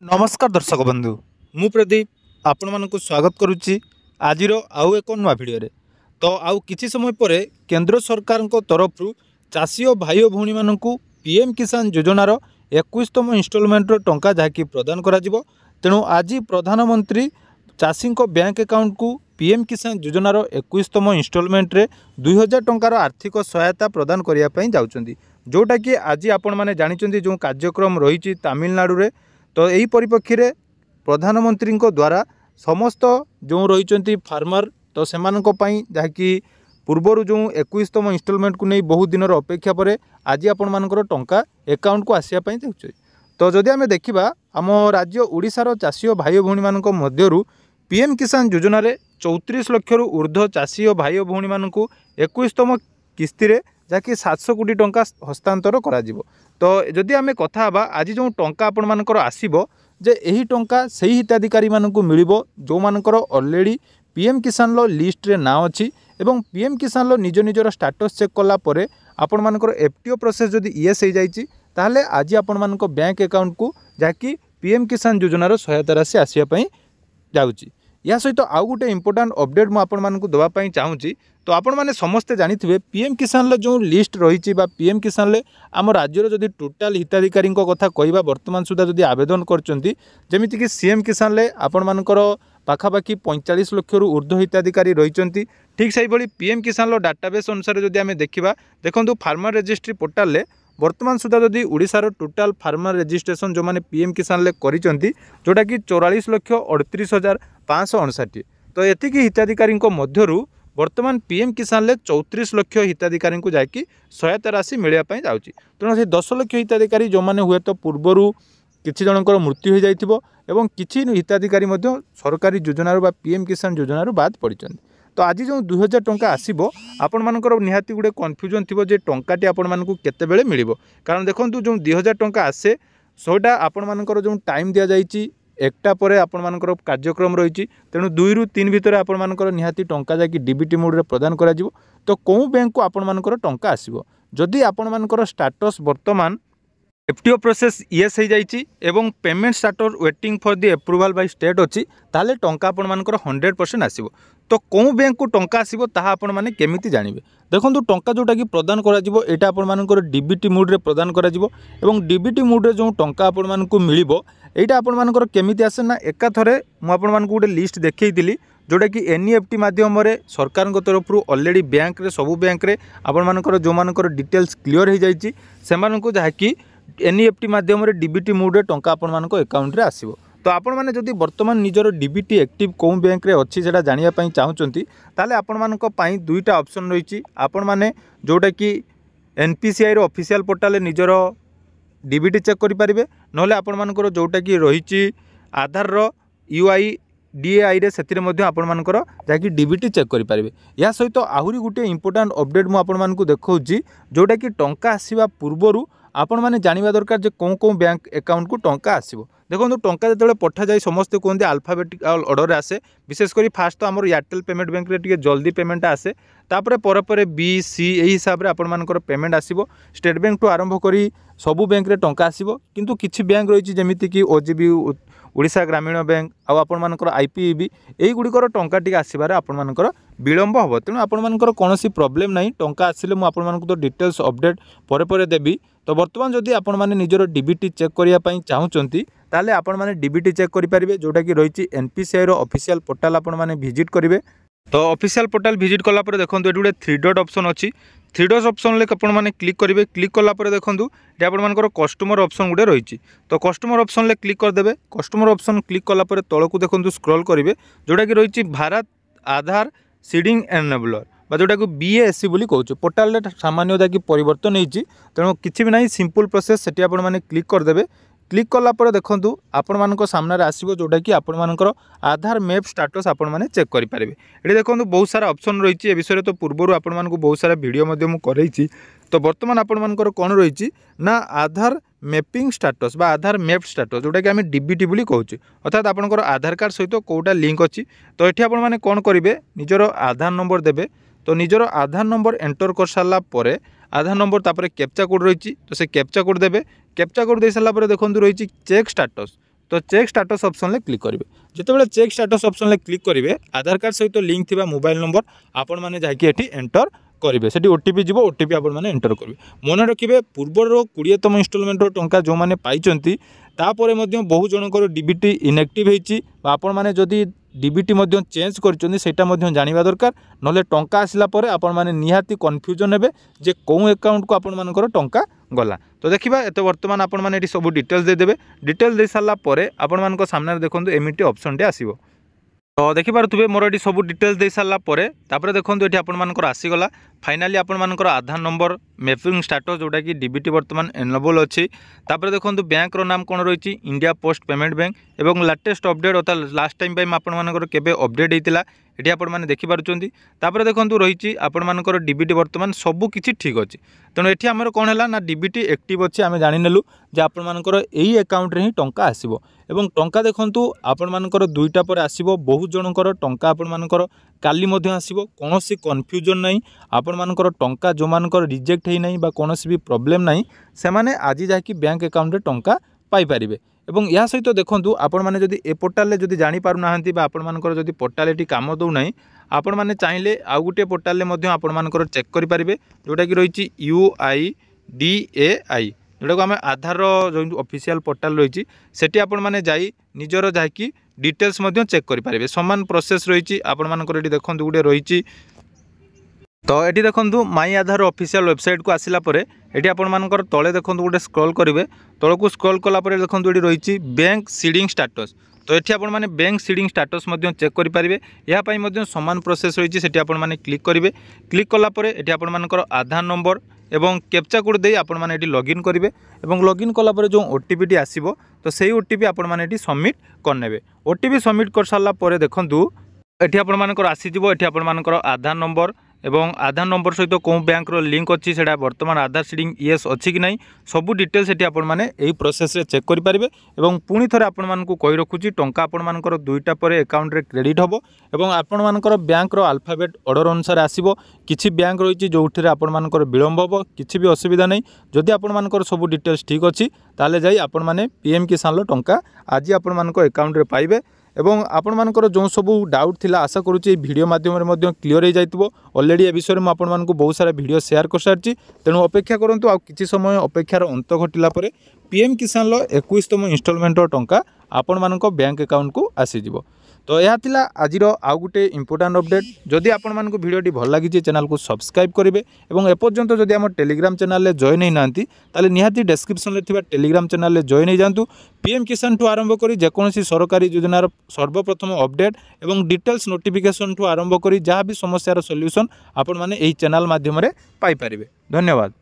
नमस्कार दर्शक बंधु मु प्रदीप आपण मानक स्वागत करुच्ची आज आउ एक नुआ भिडियो तो आउ किछि समय पर केंद्र सरकार तरफ चाषी और भाई भौणी मानक पीएम किसान योजनार 21तम इनस्टॉलमेंट टंका जहाँकि प्रदान करा जिवो। तेणु आज प्रधानमंत्री चाषी बैंक अकाउंट को पीएम किसान योजनार 21तम इनस्टॉलमेंट रे 2000 टंकार आर्थिक सहायता प्रदान करने जाउछंती, जोटा कि आज आपण माने जानिछंती जो कार्यक्रम रही तमिलनाडु रे। तो यही परिप्रेक्षी रे प्रधानमंत्री द्वारा समस्त जो रही फार्मर तो से जहाँकि पूर्वर जो 21तम इनस्टॉलमेंट को नहीं बहुत दिन अपेक्षा पर आज आपण मानकर टंका अकाउंट को आसापी देखुचे। तो जदि आम देखा आम राज्य ओडिशार चाषी और भाई भौणी मानक मध्यरु पीएम किसान योजना रे 34 लाख रु ऊर्ध्व चाषी और भाई भौणी मानक 21तम किस्ती रे जहाँकि 700 कोटी टंका हस्तांतर करा जिवो। तो जदि आम कथा बा आज जो टंका आपण मानकर आसीबो जे एही टंका सही हिताधिकारी मानकु मिलिबो जो मानकर ऑलरेडी पीएम किसान लो लिस्ट रे ना अछि एवं पीएम किसान लो निज निजर स्टेटस चेक कला परे आपण मानकर एफटीओ प्रोसेस जदि येस हो जाइछि ताहले आज आपण मानक बैंक अकाउंट को जाकि पीएम किसान योजनार सहायता राशि आसिया पई जाउछि। या सहित आउ गोटे इंपोर्टाट अपडेट मु आपण मानकु देवा पई चाहूँगी। तो आपण माने समस्ते जानिथिबे पीएम किसान लो जो लिस्ट रही पीएम किसान ले आम राज्यर जदि टोटाल हिताधिकारी कथा कहवा वर्तमान सुधा जदि आवेदन करचंती जेमिति कि सीएम किसान ले आपण मानकर पाखापाखि 45 लाख रु ऊर्ध्व हिताधिकारी रही। ठीक से भाई पीएम किसान लो डाटाबेस अनुसार जदि आम देखा देखो फार्मर रजिस्ट्री पोर्टाल ले वर्तमान सुधा जदि ओडिशार टोटाल फार्मर रजिस्ट्रेशन जो मैंने पीएम किसान ले करिसेंती जोटा कि 44,38,559। तो एतिकी हिताधिकारी मध्यरु वर्तमान पीएम किसान ले 34 लाख हिताधिकारी को जाकि सहायता राशि मिलवाई जाऊँगी। तेणु से 10 लाख हिताधिकारी जो मैंने हुए तो पूर्वर किछि जनकर मृत्यु हो जाइथिबो एवं किछि हिताधिकारी मध्य सरकारी योजनार बा पीएम किसान योजनार बाद पड़िछन्ति। तो आज जो 2000 टंका आसीबो आपण मानकर निहाती गुडे कन्फ्यूजन थिबो जे टंकाटी आपण मानकु केते बेले मिलिबो। कारण देखंतु जो 2000 टंका आसे सोटा आपण मानकर जो टाइम दिया जाइछि एकटा परे आपण मानकर कार्यक्रम रही। तेणु 2 ରୁ 3 भितर आपण मानकर निहाती टंका जाकि डीबीटी मोड रे प्रदान करा जिवो। तो कोउ बैंक को आपण मानकर टंका आसीबो जदि आपण मानकर स्टेटस वर्तमान एफटीओ प्रोसेस येस हो जाइछि एवं payment status waiting for the approval by state अच्छी ताले टंका आपण मानकर 100% आसीबो। तो कौन बैंक को टंका आसीबो ताहा आपण माने केमिति जानिबे। देखंतु टंका जोटा कि प्रदान करा जिवो एटा आपण मानकर डीबीटी मोड रे प्रदान करा जिवो एवं डीबीटी मोड रे जो टंका आपण मानकु मिलिबो एटा आपण मानकर केमिति आसे ना एका थरे मु आपण मानकु गोटे लिस्ट देखैतिली जोटा कि एनईएफटी माध्यम रे सरकार तरफ ऑलरेडी बैंक रे सबु बैंक रे आपण मानकर जो मानकर डिटेल्स क्लियर हो जाइछि सेमानकु जहाँकि एनईएफटी माध्यम रे डीबीटी मोड रे टंका आपण मानक अकाउंट रे आसीबो। तो आपण माने जदि वर्तमान निजर डीबीटी एक्टिव कौन बैंक रे अच्छी सेटा जानिया पई चाहुचंती ताले आपण मानक पई दुईटा ऑप्शन रही। आपण माने जोटा कि एनपीसीआई रो ऑफिशियल पोर्टल निजर डीबीटी चेक करि परिबे नले आपण मानकर जोटा कि रही आधार रो यूआईडीएआई रे सेतिरे मध्ये आपण मानकर जाकि डीबीटी चेक करि परिबे। या सहित आहुरी गुटे इंपोर्टेंट अपडेट मु आपण मानकु देखौची जोटा कि टंका आसीबा पूर्वरु आपण माने जानिबा दरकार जे कोन कोन बैंक अकाउंट को टंका आसीबो। देखो टंका जो पठा जाए समस्ते कहते आल्फाबेटिकल ऑर्डर आसे विशेषकर फास्ट तो आमर एयरटेल पेमेंट बैंक रे टिके जल्दी पेमेंट आसे तापर पर बी सी यही हिसाब से आपण मानकर पेमेंट आसीबो। स्टेट बैंक टू आरंभ करी सबू बैंक रे टंका आसीबो किंतु किछि बैंक रही जमीती कि ओजीबी ओडिशा ग्रामीण बैंक आउ आपण मानकर आईपीईबी एई गुड़िकर टंका टिके आसीबार आपण मानकर विलंब हो। तेणु आपण मानकर कोनोसी प्रॉब्लम नहीं टंका आसिले मु आपण मानकु तो डिटेल्स अपडेट परे देबी। तो वर्तमान जदि आपण माने निजर डीबीटी चेक करिया पई चाहुचंती ताले आपण माने डीबीटी चेक करि परिबे जोटा कि रही एनपीसीआई रो ऑफिशियल पोर्टल आपण माने विजिट करिवे। तो ऑफिशियल पोर्टल विजिट कला परे देखंतु एटी गुटे 3 डॉट ऑप्शन अछि 3 डॉट ऑप्शन ले आपण माने क्लिक करिवे। क्लिक कला परे देखंतु एटा आपण मानकर कस्टमर ऑप्शन गुटे रही। तो कस्टमर ऑप्शन ले क्लिक कर देबे। कस्टमर ऑप्शन क्लिक कला परे तळकु देखंतु स्क्रॉल करिवे जोटा कि रही भारत आधार सीडिंग एनेबलर जोटा कि बीएससी बोली कहूँ पोर्टाल सामान्य जहाँकि परिवर्तन होती तेणु किसी भी ना सिंपल प्रोसेस से आप क्लिक करदे। क्लिक कलापर देखूँ आपण मान सामने आसो जोटा कि आपण मानकर आधार मैप स्टाटस आपण मैंने चेक करेंगे। ये देखो बहुत सारा ऑप्शन रही है विषय तो पूर्वर आपण मानक बहुत सारा वीडियो मुझे तो बर्तमान आपण मानकर कौन रही ना आधार मैपिंग स्टाटस बा आधार मैप स्टाटस जोटा कि आम डीबीटी बोली कहूँ अर्थात आपंकर आधार कार्ड सहित कौटा लिंक अच्छी। तो ये आपण मैंने कौन करेंगे निजर आधार नंबर देवे। तो निजर आधार नंबर एंटर कर सारा पर आधार नंबर तापर कैप्चा कोड रही तो से कैप्चा कोड देवे। कैप्चा कोड दे सारा देखो रही चेक स्टाटस तो चेक स्टाटस ऑप्शन क्लिक करेंगे। जितेबाला चेक स्टाटस ऑप्शन क्लिक करेंगे आधार कार्ड सहित लिंक थिबा मोबाइल नंबर आपण मैंने जाकि एटी एंटर करेंगे। से ओटीपी जीव ओटीपी आपण मैंने एंटर करेंगे। मन रखिए पूर्वर 20तम इनस्टलमेंटर टंका जो मैंने पाई तापर बहु जनकर डीबीटी इनएक्टिव होती आपण मैंने जदि डीबीटी चेंज कर जाना दरकार ना टंका आसला आपण मैंने निहाती कन्फ्यूजन हे जे कौ अकाउंट को आपण मानकर टंका गला। तो देखा एत बर्तमान आपण मैंने सब डिटेल्स देदेवे। डिटेल्स दे सारापर आपण मान सामने देखो एमटी ऑप्शन टे आसीबो। तो देखिपे मोर ये सब डिटेल्स दे सारापर देखो ये आपर आसीगला फाइनाली आपर आधार नंबर मैपिंग स्टाटस जोटा कि डीबीटी बर्तमान एनेबल अच्छी। देखो बैंक नाम कौन रही इंडिया पोस्ट पेमेंट बैंक एवं लेटेस्ट अपडेट अर्थात लास्ट टाइम आपर केबे अपडेट होता ये आप देखिपुं। देखो रही आपर डीबीटी बर्तमान सबकि ठीक अच्छे। तेणु ये आमर कौन है ना डीबीटी एक्टिव अच्छी आम जाणीनेलु जे आपर यही अकाउंट ही टंका आसो एवं टंका देखूँ आपर दुईटा पर आसो बहुत जनकर टंका आपर काली आसो कौन कन्फ्यूजन नहीं आपण मानकर टंका जो मानकर रिजेक्ट है नहीं कौन भी प्रॉब्लम नहीं से माने आज जाकि बैंक अकाउंट टंका पाई परिबे। एवं या सहित देखूँ आपण मैंने जदि ए पोर्टाल जदि जानी पारु नाहंती बा आपण मानकर जदि पोर्टाल एटी काम दौ नहीं आपण मैंने चाहिए आउ गोटे पोर्टाल आपण मानकर चेक करि परिबे जोटा कि रही UIDAI जोटा को आम आधार जो ऑफिशियल पोर्टाल रही सेठी आपण मैंने जाई निजर जाकि डिटेल्स चेक करि परिबे। समान प्रोसेस रही आपण मानकर एटी देखो गोटे रही। तो ये देखो माई आधार ऑफिशियल वेबसाइट को आसला ये आपर तले देखो गोटे स्क्रॉल करेंगे तल को स्क्रॉल कलापर देखो ये रही बैंक सीडिंग स्टाटस। तो ये आप बैंक सीडिंग स्टाटस चेक करेंगे। यहाँ सामान प्रोसेस रही है आपने क्लिक करेंगे। क्लिक कलापर ये आपर आधार नंबर एवं कैप्चा कोड दे आपण मैंने लॉगिन करेंगे और लॉगिन कलापर जो ओटीपी टी आसो तो सही ओटीपी आपण मैंने सबमिट करने। ओटीपी सबमिट कर सारापर देखूँ ये आपर आसीज ये आपर आधार नंबर एवं आधार नंबर सहित कौ बैंक लिंक अच्छी से बर्तमान आधार सीडिंग येस अच्छी कि नहीं सबू डिटेल्स ये आपने प्रोसेस रे चेक करेंगे। और पुणी थे आपण कही रखुची टंका आपण दुईटा पर अकाउंट रे क्रेडिट हम और आपण बैंक अल्फाबेट ऑर्डर अनुसार आसो। किसी बैंक रही जो आपण विलम्ब हम किसी भी असुविधा नहीं जदि आपण सब डिटेल्स ठीक अच्छी ताले जाई आपण मैंने पीएम किसान टंका आज आपण अकाउंट रे पाइबे। एवं आपण मानकर जो सब डाउट थिला आशा करुच्ची वीडियो माध्यम क्लीयर हो जाइए। ऑलरेडी ए विषय में आपण बहुत सारा वीडियो शेयर कर सारी तेणु अपेक्षा करूँ आ किसी समय अपेक्षार अंत घटिला पीएम किसान 21तम इनस्टलमेंट टंका आपण मानक बैंक अकाउंट को आसीज। तो यह थिला आजिर आउ गोटे इंपोर्टाट अपडेट। जदि आपण मानक वीडियोटी भल लगी चैनल को सब्सक्राइब करेंगे और एपर्यंत जदि आम टेलीग्राम चैनल जॉइन होना ताले निहाती डिस्क्रिप्शन में टेलीग्राम चैनल जॉइन हो जातु। पीएम किसान ठू आरंभ कर जेकोसी सरकारी योजनार सर्वप्रथम अपडेट और डिटेल्स नोटिफिकेशन ठू आरंभ कर जहाँ भी समस्यार सॉल्यूशन आपण माने एही चैनल माध्यम पाई परिबे। धन्यवाद।